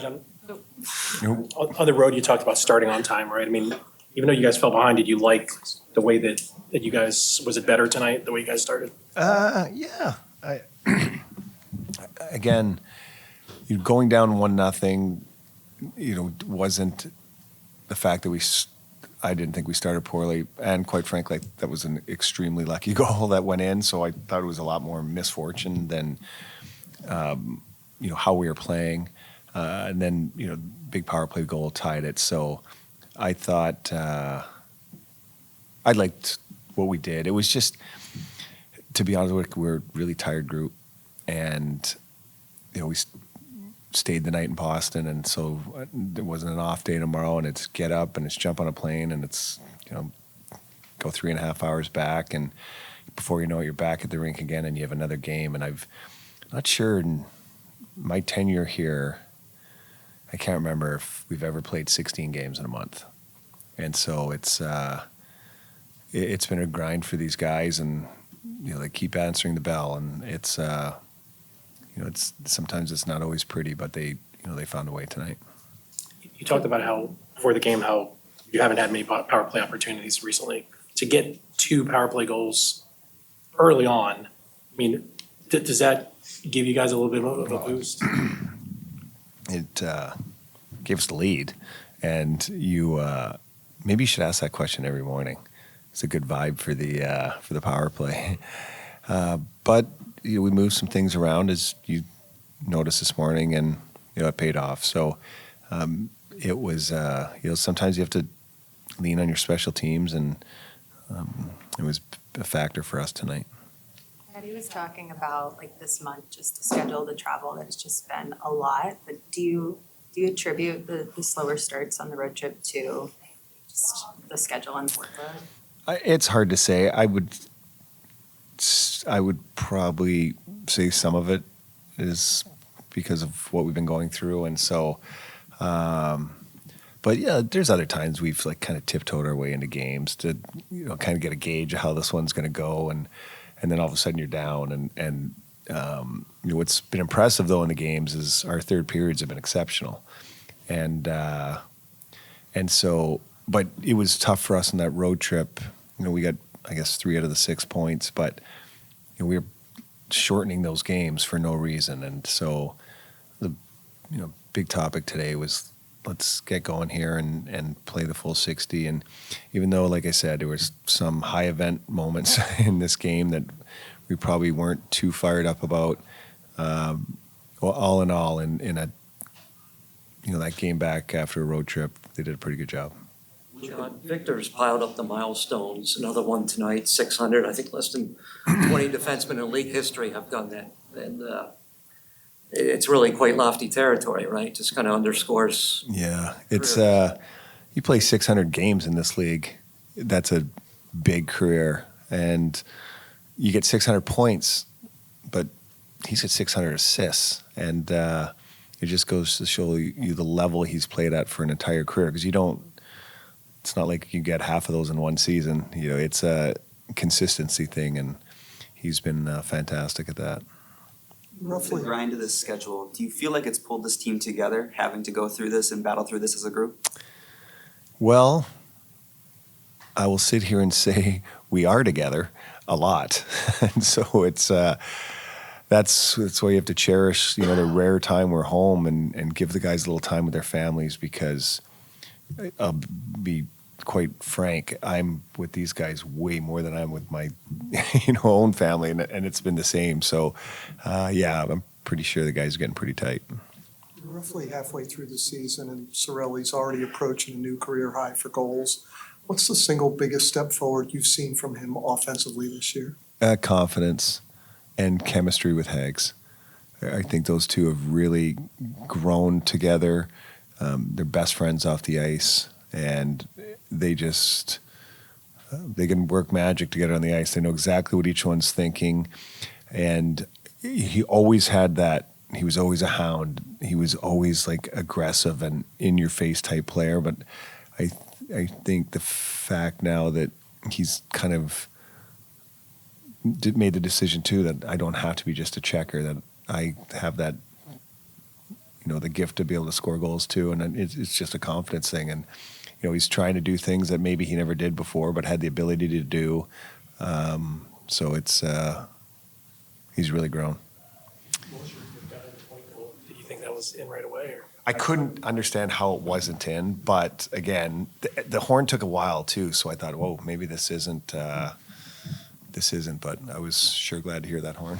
Jon, on the road, you talked about starting on time, right? I mean, even though you guys fell behind, did you like the way that you guys, was it better tonight, the way you guys started? Yeah. Again, going down 1-0, wasn't the fact that I didn't think we started poorly, and quite frankly, that was an extremely lucky goal that went in. So I thought it was a lot more misfortune than how we were playing, and then big power play goal tied it. So I thought I liked what we did. It was just, to be honest with you, we're a really tired group, and we stayed the night in Boston, and so there wasn't an off day tomorrow, and it's get up and it's jump on a plane and it's go 3.5 hours back, and before you know it, you're back at the rink again and you have another game. And I'm not sure in my tenure here, I can't remember if we've ever played 16 games in a month, and so it's been a grind for these guys, and they keep answering the bell, and it's it's sometimes it's not always pretty, but they found a way tonight. You talked about how before the game how you haven't had many power play opportunities recently. To get 2 power play goals early on, I mean, does that give you guys a little bit of a boost? It gave us the lead, and maybe you should ask that question every morning. It's a good vibe for the power play, but. We moved some things around, as you noticed this morning, and it paid off. So it was sometimes you have to lean on your special teams, and it was a factor for us tonight. Eddie was talking about this month, just the schedule, the travel, that has just been a lot. But do you attribute the slower starts on the road trip to just the schedule and workload? It's hard to say. I would probably say some of it is because of what we've been going through, and so. But yeah, there's other times we've kind of tiptoed our way into games to kind of get a gauge of how this one's going to go, and then all of a sudden you're down, and what's been impressive though in the games is our third periods have been exceptional, and so. But it was tough for us on that road trip. We got, I guess, 3 out of the 6 points, but we were shortening those games for no reason. And so the big topic today was let's get going here and play the full 60. And even though, like I said, there was some high event moments in this game that we probably weren't too fired up about, well, all in all, in a that game back after a road trip, they did a pretty good job. Jon, Victor's piled up the milestones. Another one tonight, 600. I think less than 20 defensemen in league history have done that. And it's really quite lofty territory, right? Just kind of underscores. Yeah, it's you play 600 games in this league. That's a big career. And you get 600 points, but he's got 600 assists. And it just goes to show you the level he's played at for an entire career, because it's not like you get half of those in one season. It's a consistency thing, and he's been fantastic at that. Roughly the grind of this schedule, do you feel like it's pulled this team together, having to go through this and battle through this as a group? Well, I will sit here and say we are together a lot. And so it's that's why you have to cherish, the rare time we're home and give the guys a little time with their families, because I'll be quite frank, I'm with these guys way more than I'm with my own family, and it's been the same. So yeah, I'm pretty sure the guys are getting pretty tight. We're roughly halfway through the season, and Cirelli's already approaching a new career high for goals. What's the single biggest step forward you've seen from him offensively this year? Confidence and chemistry with Hags. I think those two have really grown together. They're best friends off the ice, and they can work magic together on the ice. They know exactly what each one's thinking, and he always had that. He was always a hound. He was always aggressive and in-your-face type player. But I think the fact now that he's kind of made the decision too that I don't have to be just a checker, that I have that the gift to be able to score goals too, and it's just a confidence thing. And he's trying to do things that maybe he never did before, but had the ability to do. So it's he's really grown. What was your gut at the point goal? Did you think that was in right away, or? I couldn't understand how it wasn't in, but again, the horn took a while too. So I thought, whoa, maybe this isn't. But I was sure glad to hear that horn.